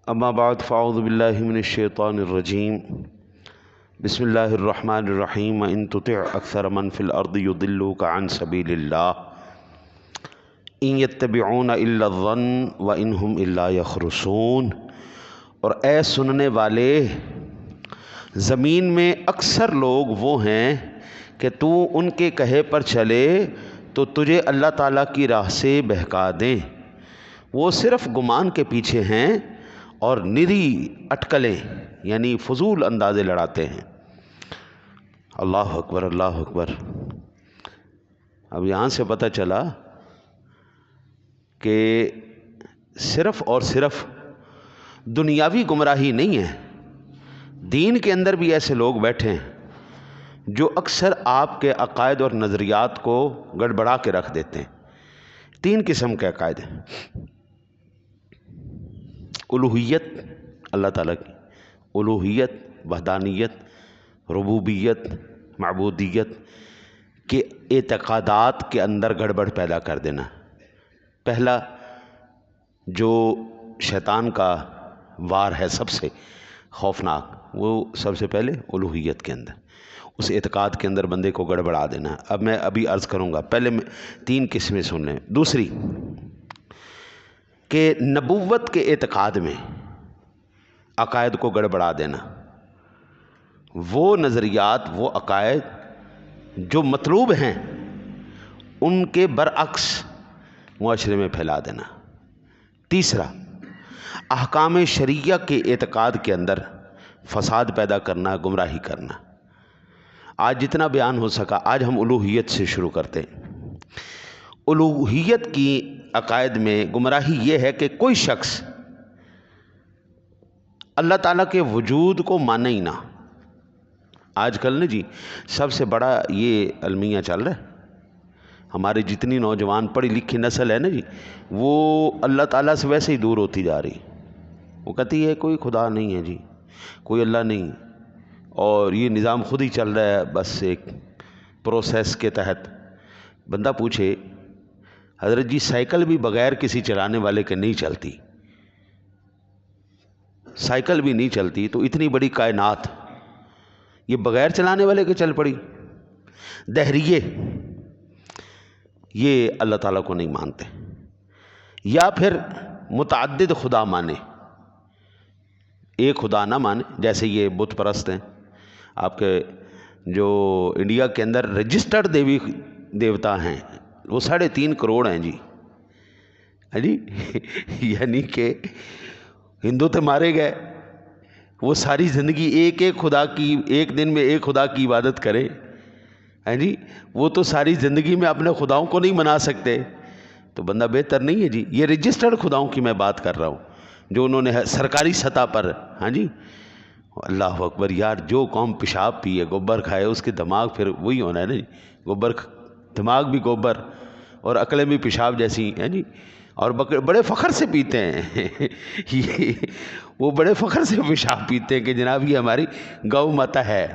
اما بعد فاعوذ باللہ من الشیطان الرجیم بسم اللہ الرحمن الرحیم ان تطع اکثر من فی الارض یضلوک عن سبیل اللہ ان یتبعون الا الظن وان هم الا یخرصون۔ اور اے سننے والے، زمین میں اکثر لوگ وہ ہیں کہ تو ان کے کہے پر چلے تو تجھے اللہ تعالیٰ کی راہ سے بہکا دیں، وہ صرف گمان کے پیچھے ہیں اور نری اٹکلیں یعنی فضول اندازے لڑاتے ہیں۔ اللہ اکبر، اللہ اکبر۔ اب یہاں سے پتہ چلا کہ صرف اور صرف دنیاوی گمراہی نہیں ہے، دین کے اندر بھی ایسے لوگ بیٹھے ہیں جو اکثر آپ کے عقائد اور نظریات کو گڑبڑا کے رکھ دیتے ہیں۔ تین قسم کے عقائد ہیں: الوہیت اللہ تعالیٰ کی، الوہیت، وحدانیت، ربوبیت، معبودیت کے اعتقادات کے اندر گڑبڑ پیدا کر دینا۔ پہلا جو شیطان کا وار ہے سب سے خوفناک، وہ سب سے پہلے الوہیت کے اندر، اس اعتقاد کے اندر بندے کو گڑبڑا دینا۔ اب میں ابھی عرض کروں گا، پہلے میں تین قسمیں سن لیں۔ دوسری کہ نبوت کے اعتقاد میں عقائد کو گڑبڑا دینا، وہ نظریات، وہ عقائد جو مطلوب ہیں ان کے برعکس معاشرے میں پھیلا دینا۔ تیسرا احکام شرعیہ کے اعتقاد کے اندر فساد پیدا کرنا، گمراہی کرنا۔ آج جتنا بیان ہو سکا، آج ہم الوہیت سے شروع کرتے ہیں۔ الوہیت کی عقائد میں گمراہی یہ ہے کہ کوئی شخص اللہ تعالیٰ کے وجود کو مانے ہی نہ۔ آج کل نا جی سب سے بڑا یہ المیہ چل رہا ہے، ہماری جتنی نوجوان پڑھی لکھی نسل ہے نا جی، وہ اللہ تعالیٰ سے ویسے ہی دور ہوتی جا رہی۔ وہ کہتی ہے کوئی خدا نہیں ہے جی، کوئی اللہ نہیں، اور یہ نظام خود ہی چل رہا ہے بس ایک پروسیس کے تحت۔ بندہ پوچھے حضرت جی سائیکل بھی بغیر کسی چلانے والے کے نہیں چلتی، سائیکل بھی نہیں چلتی تو اتنی بڑی کائنات یہ بغیر چلانے والے کے چل پڑی۔ دہریے یہ اللہ تعالیٰ کو نہیں مانتے، یا پھر متعدد خدا مانے، ایک خدا نہ مانے، جیسے یہ بت پرست ہیں۔ آپ کے جو انڈیا کے اندر رجسٹرڈ دیوی دیوتا ہیں وہ 3.5 کروڑ ہیں جی، جی یعنی کہ ہندو تو مارے گئے، وہ ساری زندگی ایک ایک خدا کی، ایک دن میں ایک خدا کی عبادت کرے، جی وہ تو ساری زندگی میں اپنے خداؤں کو نہیں منا سکتے، تو بندہ بہتر نہیں ہے جی۔ یہ رجسٹرڈ خداؤں کی میں بات کر رہا ہوں جو انہوں نے سرکاری سطح پر، ہاں جی اللہ اکبر۔ یار جو قوم پیشاب پیے، گوبر کھائے، اس کے دماغ پھر وہی ہونا ہے نا جی، گوبر، دماغ بھی گوبر اور عقلیں بھی پیشاب جیسی ہیں جی، اور بڑے فخر سے پیتے ہیں وہ بڑے فخر سے پیشاب پیتے ہیں کہ جناب یہ ہماری گو ماتا ہے۔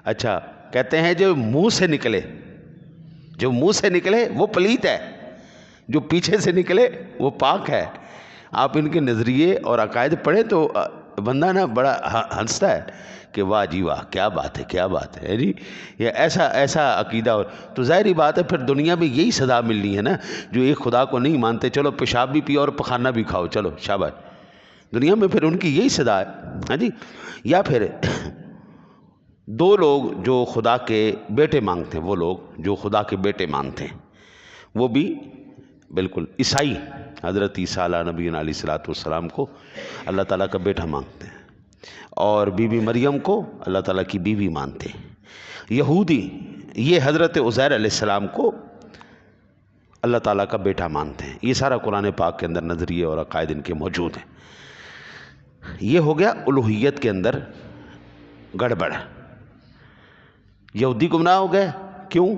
اچھا کہتے ہیں جو منہ سے نکلے، جو منہ سے نکلے وہ پلیت ہے، جو پیچھے سے نکلے وہ پاک ہے۔ آپ ان کے نظریے اور عقائد پڑھیں تو بندہ نا بڑا ہنستا ہے کہ واہ جی واہ، کیا بات ہے، کیا بات ہے جی، یہ ایسا عقیدہ۔ اور تو ظاہری بات ہے پھر دنیا میں یہی سزا ملنی ہے نا، جو ایک خدا کو نہیں مانتے چلو پیشاب بھی پیو اور پخانہ بھی کھاؤ، چلو شاباش، دنیا میں پھر ان کی یہی سزا ہے، ہاں جی۔ یا پھر دو لوگ جو خدا کے بیٹے مانگتے ہیں، وہ لوگ جو خدا کے بیٹے مانتے ہیں، وہ بھی بالکل عیسائی حضرت عیسیٰ علیہ نبی علیہ الصلوۃ والسلام کو اللہ تعالیٰ کا بیٹا مانگتے ہیں، اور بی بی مریم کو اللہ تعالیٰ کی بیوی مانتے ہیں۔ یہودی یہ حضرت عزیر علیہ السلام کو اللہ تعالیٰ کا بیٹا مانتے ہیں۔ یہ سارا قرآن پاک کے اندر نظریے اور عقائد ان کے موجود ہیں۔ یہ ہو گیا الوہیت کے اندر گڑبڑ۔ یہودی گمراہ ہو گئے، کیوں؟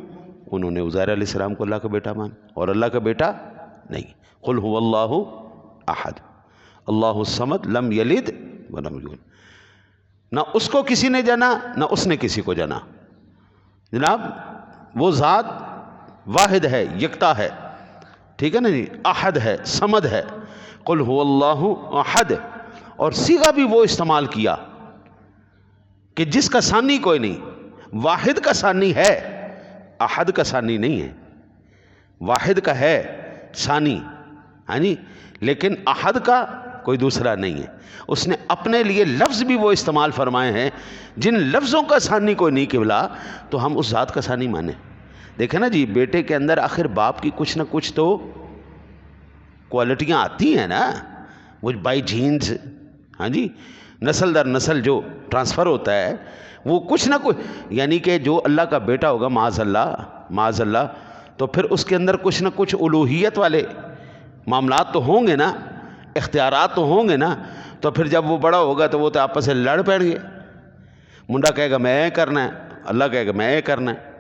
انہوں نے عزیر علیہ السلام کو اللہ کا بیٹا مان، اور اللہ کا بیٹا نہیں۔ قل هو اللہ احد اللہ الصمد لم یلد ولم یولد، نہ اس کو کسی نے جنا نہ اس نے کسی کو جنا۔ جناب وہ ذات واحد ہے، یکتا ہے، ٹھیک ہے نا جی، احد ہے، صمد ہے۔ قل هو اللہ احد، اور صیغہ بھی وہ استعمال کیا کہ جس کا ثانی کوئی نہیں، واحد کا ثانی ہے، احد کا ثانی نہیں ہے، واحد کا ہے ثانی، ہاں جی، لیکن احد کا کوئی دوسرا نہیں ہے۔ اس نے اپنے لیے لفظ بھی وہ استعمال فرمائے ہیں جن لفظوں کا ثانی کوئی نہیں قبلہ، تو ہم اس ذات کا ثانی مانیں۔ دیکھیں نا جی، بیٹے کے اندر آخر باپ کی کچھ نہ کچھ تو کوالٹیاں آتی ہیں نا، وہ بائی جینز، ہاں جی، نسل در نسل جو ٹرانسفر ہوتا ہے وہ کچھ نہ کچھ، یعنی کہ جو اللہ کا بیٹا ہوگا معاذ اللہ معاذ اللہ، تو پھر اس کے اندر کچھ نہ کچھ الوہیت والے معاملات تو ہوں گے نا، اختیارات تو ہوں گے نا، تو پھر جب وہ بڑا ہوگا تو وہ تو آپس سے لڑ پڑیں گے، منڈا کہے گا میں کرنا ہے، اللہ کہے گا میں کرنا ہے۔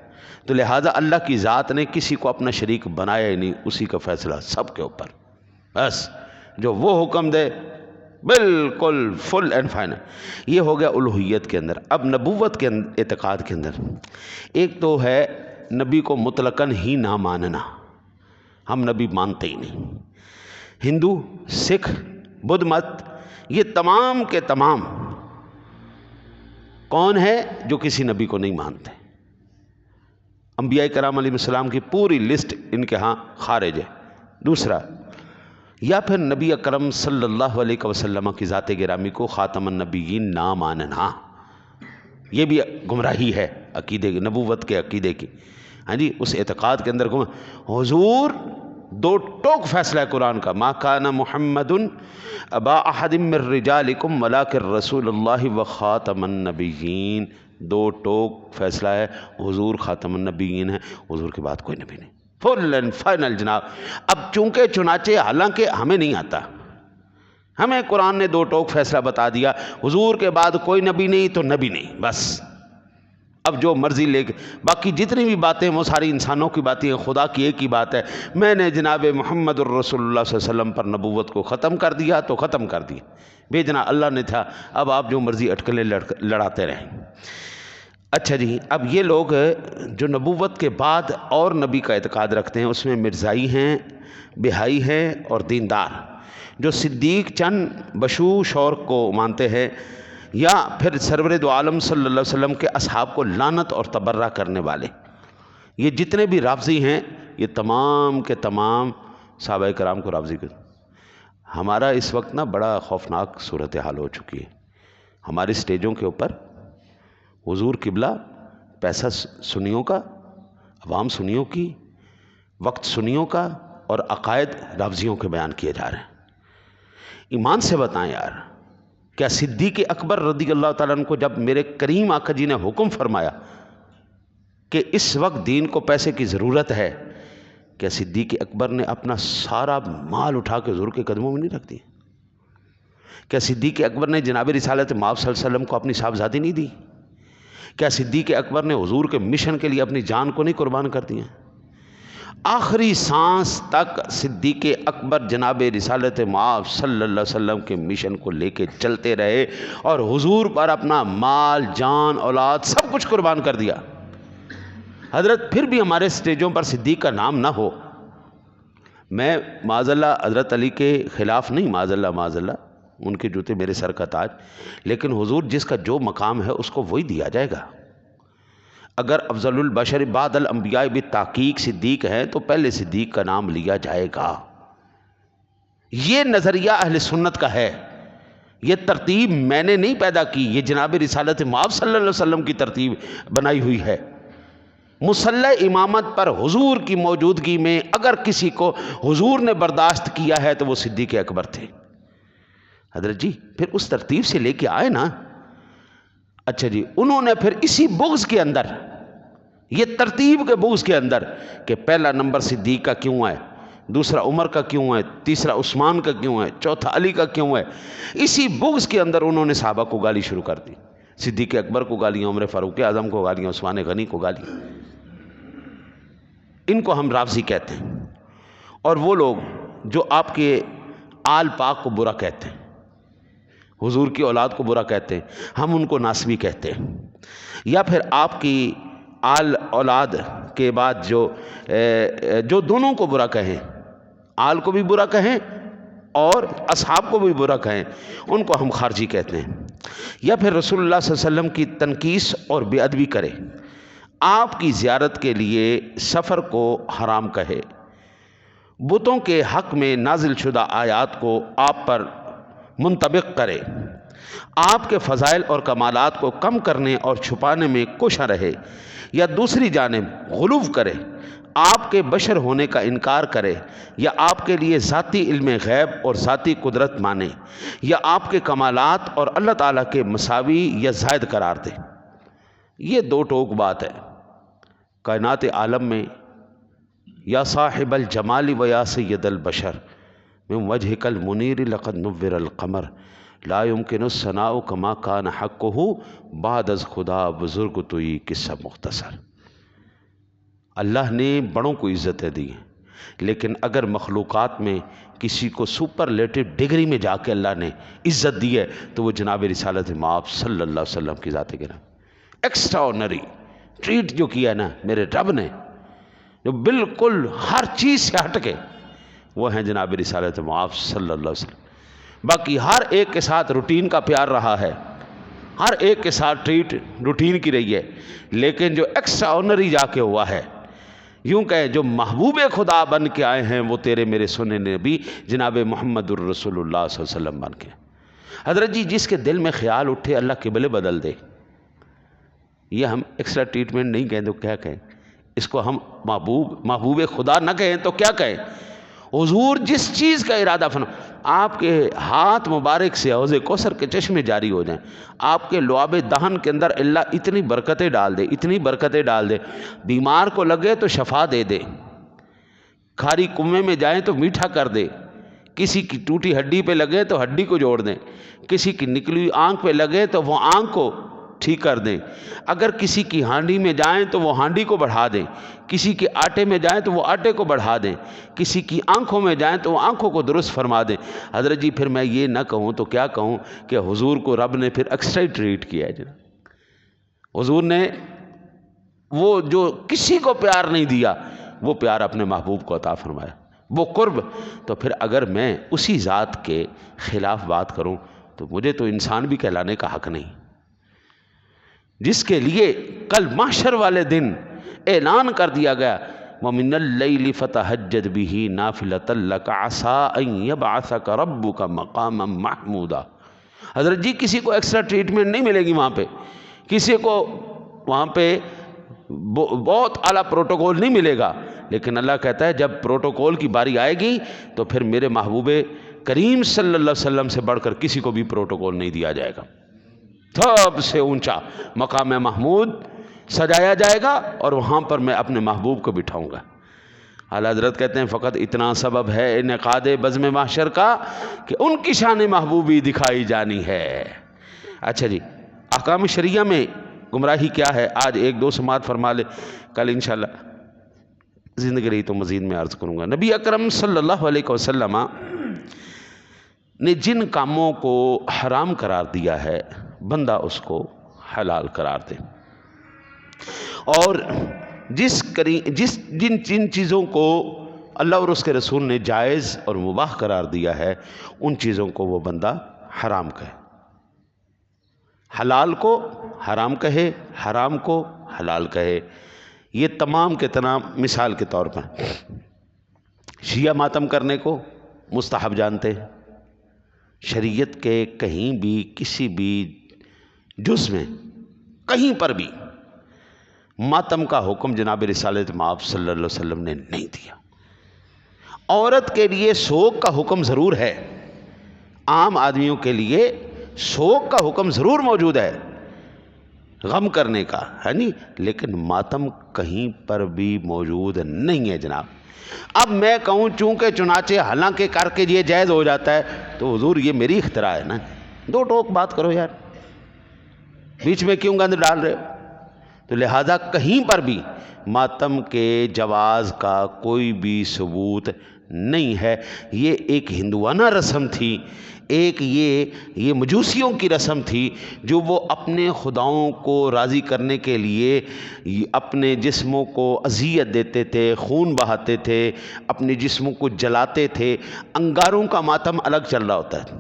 تو لہٰذا اللہ کی ذات نے کسی کو اپنا شریک بنایا ہی نہیں، اسی کا فیصلہ سب کے اوپر، بس جو وہ حکم دے بالکل فل اینڈ فائنل۔ یہ ہو گیا الوہیت کے اندر۔ اب نبوت کے اعتقاد کے اندر ایک تو ہے نبی کو مطلقاً ہی نہ ماننا، ہم نبی مانتے ہی نہیں۔ ہندو، سکھ، بدھ مت، یہ تمام کے تمام کون ہے جو کسی نبی کو نہیں مانتے؟ انبیاء کرام علیہ السلام کی پوری لسٹ ان کے ہاں خارج ہے۔ دوسرا، یا پھر نبی اکرم صلی اللہ علیہ وسلم کی ذات گرامی کو خاتم النبیین نہ ماننا، یہ بھی گمراہی ہے عقیدے کی، نبوت کے عقیدے کی، ہاں جی، اس اعتقاد کے اندر حضور دو ٹوک فیصلہ ہے قرآن کا، ما کان محمد ابا احد من رجالکم ولکن رسول اللہ و خاتم النبیین، دو ٹوک فیصلہ ہے، حضور خاتم النبیین ہے، حضور کے بعد کوئی نبی نہیں، فل اینڈ فائنل جناب۔ اب چونکہ چنانچہ حالانکہ ہمیں نہیں آتا، ہمیں قرآن نے دو ٹوک فیصلہ بتا دیا، حضور کے بعد کوئی نبی نہیں تو نبی نہیں، بس اب جو مرضی لے کے، باقی جتنی بھی باتیں وہ ساری انسانوں کی باتیں ہیں، خدا کی ایک ہی بات ہے، میں نے جناب محمد الرسول اللہ صلی اللہ علیہ وسلم پر نبوت کو ختم کر دیا تو ختم کر دیا، بھیجنا اللہ نے تھا، اب آپ جو مرضی اٹکلیں لڑاتے رہیں۔ اچھا جی، اب یہ لوگ جو نبوت کے بعد اور نبی کا اعتقاد رکھتے ہیں، اس میں مرزائی ہیں، بہائی ہیں اور دیندار، جو صدیق چند بشوش اور کو مانتے ہیں، یا پھر سرور دو عالم صلی اللہ علیہ وسلم کے اصحاب کو لعنت اور تبرہ کرنے والے، یہ جتنے بھی رافضی ہیں یہ تمام کے تمام صحابہ کرام کو رافضی کرتے۔ ہمارا اس وقت نا بڑا خوفناک صورتحال ہو چکی ہے، ہماری سٹیجوں کے اوپر حضور قبلہ پیسہ سنیوں کا، عوام سنیوں کی، وقت سنیوں کا، اور عقائد رافضیوں کے بیان کیے جا رہے ہیں۔ ایمان سے بتائیں یار، کیا صدیق اکبر رضی اللہ تعالیٰ عنہ کو جب میرے کریم آقا جی نے حکم فرمایا کہ اس وقت دین کو پیسے کی ضرورت ہے، کیا صدیق اکبر نے اپنا سارا مال اٹھا کے حضور کے قدموں میں نہیں رکھ دی؟ کیا صدیق اکبر نے جناب رسالت مآب صلی اللہ علیہ وسلم کو اپنی صاحبزادی نہیں دی؟ کیا صدیق اکبر نے حضور کے مشن کے لیے اپنی جان کو نہیں قربان کر دیا؟ آخری سانس تک صدیق اکبر جناب رسالت مآب صلی اللہ علیہ وسلم کے مشن کو لے کے چلتے رہے اور حضور پر اپنا مال، جان، اولاد سب کچھ قربان کر دیا۔ حضرت پھر بھی ہمارے سٹیجوں پر صدیق کا نام نہ ہو، میں معاذ اللہ حضرت علی کے خلاف نہیں، معاذ اللہ معاذ اللہ، ان کے جوتے میرے سر کا تاج، لیکن حضور جس کا جو مقام ہے اس کو وہی دیا جائے گا۔ اگر افضل البشر بعد الانبیاء بالتحقیق صدیق ہے تو پہلے صدیق کا نام لیا جائے گا۔ یہ نظریہ اہل سنت کا ہے، یہ ترتیب میں نے نہیں پیدا کی، یہ جناب رسالت مآب صلی اللہ علیہ وسلم کی ترتیب بنائی ہوئی ہے۔ مصلی امامت پر حضور کی موجودگی میں اگر کسی کو حضور نے برداشت کیا ہے تو وہ صدیق اکبر تھے۔ حضرت جی پھر اس ترتیب سے لے کے آئے نا۔ اچھا جی، انہوں نے پھر اسی بغض کے اندر، یہ ترتیب کے بغض کے اندر کہ پہلا نمبر صدیق کا کیوں ہے، دوسرا عمر کا کیوں ہے، تیسرا عثمان کا کیوں ہے، چوتھا علی کا کیوں ہے، اسی بغض کے اندر انہوں نے صحابہ کو گالی شروع کر دی، صدیق اکبر کو گالیاں، عمر فاروق اعظم کو گالیاں، عثمان غنی کو گالیاں۔ ان کو ہم رافضی کہتے ہیں، اور وہ لوگ جو آپ کے آل پاک کو برا کہتے ہیں، حضور کی اولاد کو برا کہتے ہیں، ہم ان کو ناسبی کہتے ہیں، یا پھر آپ کی آل اولاد کے بعد جو دونوں کو برا کہیں، آل کو بھی برا کہیں اور اصحاب کو بھی برا کہیں ان کو ہم خارجی کہتے ہیں، یا پھر رسول اللہ صلی اللہ علیہ وسلم کی تنقیص اور بے ادبی کرے، آپ کی زیارت کے لیے سفر کو حرام کہے، بتوں کے حق میں نازل شدہ آیات کو آپ پر منطبق کرے، آپ کے فضائل اور کمالات کو کم کرنے اور چھپانے میں کوشاں رہے، یا دوسری جانب غلو کرے، آپ کے بشر ہونے کا انکار کرے، یا آپ کے لیے ذاتی علم غیب اور ذاتی قدرت مانے، یا آپ کے کمالات اور اللہ تعالیٰ کے مساوی یا زائد قرار دے۔ یہ دو ٹوک بات ہے۔ کائنات عالم میں یا صاحب الجمال و یا سید البشر من وجهک المنیر لقد نور القمر لا يمکن الثناء کما کان حقہ بعد از خدا بزرگ توئی قصہ مختصر۔ اللہ نے بڑوں کو عزتیں دی ہیں، لیکن اگر مخلوقات میں کسی کو سپرلیٹو ڈگری میں جا کے اللہ نے عزت دی ہے تو وہ جناب رسالت مآب صلی اللہ علیہ وسلم کی ذات گرامی، ایکسٹراورنری ٹریٹ جو کیا ہے نا میرے رب نے، جو بالکل ہر چیز سے ہٹ کے، وہ ہیں جناب رسالت مآب صلی اللہ علیہ وسلم۔ باقی ہر ایک کے ساتھ روٹین کا پیار رہا ہے، ہر ایک کے ساتھ ٹریٹ روٹین کی رہی ہے، لیکن جو ایکسٹراورنری جا کے ہوا ہے، یوں کہیں جو محبوب خدا بن کے آئے ہیں، وہ تیرے میرے سنے نبی جناب محمد الرسول اللہ صلی اللہ علیہ وسلم بن کے۔ حضرت جی جس کے دل میں خیال اٹھے اللہ قبلے بدل دے، یہ ہم ایکسٹرا ٹریٹمنٹ نہیں کہیں تو کیا کہیں؟ اس کو ہم محبوب خدا نہ کہیں تو کیا کہیں؟ حضور جس چیز کا ارادہ فرما، آپ کے ہاتھ مبارک سے حوض کوثر کے چشمے جاری ہو جائیں، آپ کے لعاب دہن کے اندر اللہ اتنی برکتیں ڈال دے، اتنی برکتیں ڈال دے، بیمار کو لگے تو شفا دے دے، کھاری کنویں میں جائیں تو میٹھا کر دے، کسی کی ٹوٹی ہڈی پہ لگے تو ہڈی کو جوڑ دیں، کسی کی نکلی ہوئی آنکھ پہ لگے تو وہ آنکھ کو ٹھیک کر دیں، اگر کسی کی ہانڈی میں جائیں تو وہ ہانڈی کو بڑھا دیں، کسی کے آٹے میں جائیں تو وہ آٹے کو بڑھا دیں، کسی کی آنکھوں میں جائیں تو وہ آنکھوں کو درست فرما دیں۔ حضرت جی پھر میں یہ نہ کہوں تو کیا کہوں کہ حضور کو رب نے پھر ایکسٹرا ٹریٹ کیا ہے جناب۔ حضور نے وہ جو کسی کو پیار نہیں دیا، وہ پیار اپنے محبوب کو عطا فرمایا، وہ قرب۔ تو پھر اگر میں اسی ذات کے خلاف بات کروں تو مجھے تو انسان بھی کہلانے کا حق نہیں، جس کے لیے کل محشر والے دن اعلان کر دیا گیا وَمِنَ اللَّيْلِ فَتَهَجَّدْ بِهِ نَافِلَةً لَكَ عَسَىٰ أَن يَبْعَثَكَ رَبُّكَ مَقَامًا مَحْمُودًا۔ حضرت جی کسی کو ایکسٹرا ٹریٹمنٹ نہیں ملے گی وہاں پہ، کسی کو وہاں پہ بہت اعلیٰ پروٹوکول نہیں ملے گا، لیکن اللہ کہتا ہے جب پروٹوکول کی باری آئے گی تو پھر میرے محبوب کریم صلی اللہ علیہ وسلم سے بڑھ کر کسی کو بھی پروٹوکول نہیں دیا جائے گا، سب سے اونچا مقام محمود سجایا جائے گا اور وہاں پر میں اپنے محبوب کو بٹھاؤں گا۔ اعلیٰ حضرت کہتے ہیں فقط اتنا سبب ہے انعقاد بزم محشر کا کہ ان کی شان محبوبی دکھائی جانی ہے۔ اچھا جی، احکام شریعہ میں گمراہی کیا ہے؟ آج ایک دو سماعت فرما لے، کل انشاءاللہ زندگی رہی تو مزید میں عرض کروں گا۔ نبی اکرم صلی اللہ علیہ وسلم نے جن کاموں کو حرام قرار دیا ہے بندہ اس کو حلال قرار دے، اور جن چیزوں کو اللہ اور اس کے رسول نے جائز اور مباح قرار دیا ہے ان چیزوں کو وہ بندہ حرام کہے، حلال کو حرام کہے، حرام کو حلال کہے۔ یہ تمام کے تمام مثال کے طور پر شیعہ ماتم کرنے کو مستحب جانتے ہیں، شریعت کے کہیں بھی کسی بھی جز میں کہیں پر بھی ماتم کا حکم جناب رسالت مآب صلی اللہ علیہ وسلم نے نہیں دیا۔ عورت کے لیے سوگ کا حکم ضرور ہے، عام آدمیوں کے لیے سوگ کا حکم ضرور موجود ہے، غم کرنے کا ہے نہیں، لیکن ماتم کہیں پر بھی موجود نہیں ہے جناب۔ اب میں کہوں چونکہ چنانچہ حالانکہ کر کے یہ جائز ہو جاتا ہے تو حضور یہ میری اختراع ہے نا، دو ٹوک بات کرو یار، بیچ میں کیوں گند ڈال رہے ہو؟ تو لہذا کہیں پر بھی ماتم کے جواز کا کوئی بھی ثبوت نہیں ہے، یہ ایک ہندوانہ رسم تھی، ایک یہ مجوسیوں کی رسم تھی جو وہ اپنے خداؤں کو راضی کرنے کے لیے اپنے جسموں کو اذیت دیتے تھے، خون بہاتے تھے، اپنے جسموں کو جلاتے تھے۔ انگاروں کا ماتم الگ چل رہا ہوتا ہے،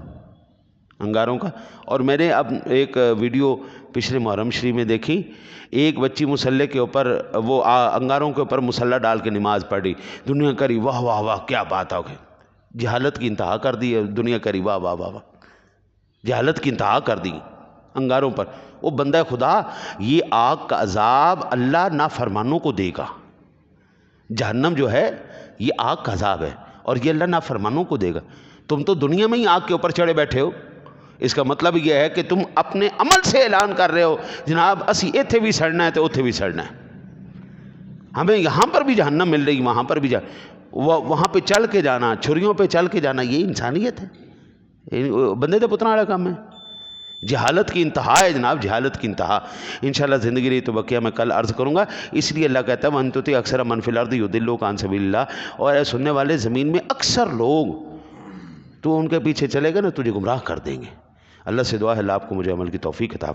انگاروں کا۔ اور میں نے اب ایک ویڈیو پچھلے محرم شریف میں دیکھی، ایک بچی مسلح کے اوپر وہ انگاروں کے اوپر مسلح ڈال کے نماز پڑھی، دنیا کری واہ واہ واہ کیا بات ہو گئی، جہالت کی انتہا کر دی ہے، دنیا کری واہ واہ واہ واہ، جہالت کی انتہا کر دی انگاروں پر۔ وہ بندہ خدا، یہ آگ کا عذاب اللہ نافرمانوں کو دے گا، جہنم جو ہے یہ آگ کا عذاب ہے اور یہ اللہ نافرمانوں کو دے گا۔ تم تو دنیا میں ہی آگ کے اوپر چڑھے بیٹھے ہو، اس کا مطلب یہ ہے کہ تم اپنے عمل سے اعلان کر رہے ہو جناب اسی ایتھے بھی سڑنا ہے تو اوتھے بھی سڑنا ہے، ہمیں یہاں پر بھی جہنم مل رہی، وہاں پر بھی وہاں پہ چل کے جانا، چھریوں پہ چل کے جانا، یہ انسانیت ہے؟ بندے دے پتنا والا کام ہے، جہالت کی انتہا ہے جناب، جہالت کی انتہا۔ انشاءاللہ زندگی رہی تو بقیہ میں کل عرض کروں گا۔ اس لیے اللہ کہتا ہے وَأَن تُطِعْ أَكْثَرَ مَن فِي الْأَرْضِ يُضِلُّوكَ عَن سَبِيلِ اللَّهِ، اور اے سننے والے زمین میں اکثر لوگ تو ان کے پیچھے چلے گا نا تجھے گمراہ کر دیں گے۔ اللہ سے دعا ہے اللہ آپ کو مجھے عمل کی توفیق عطا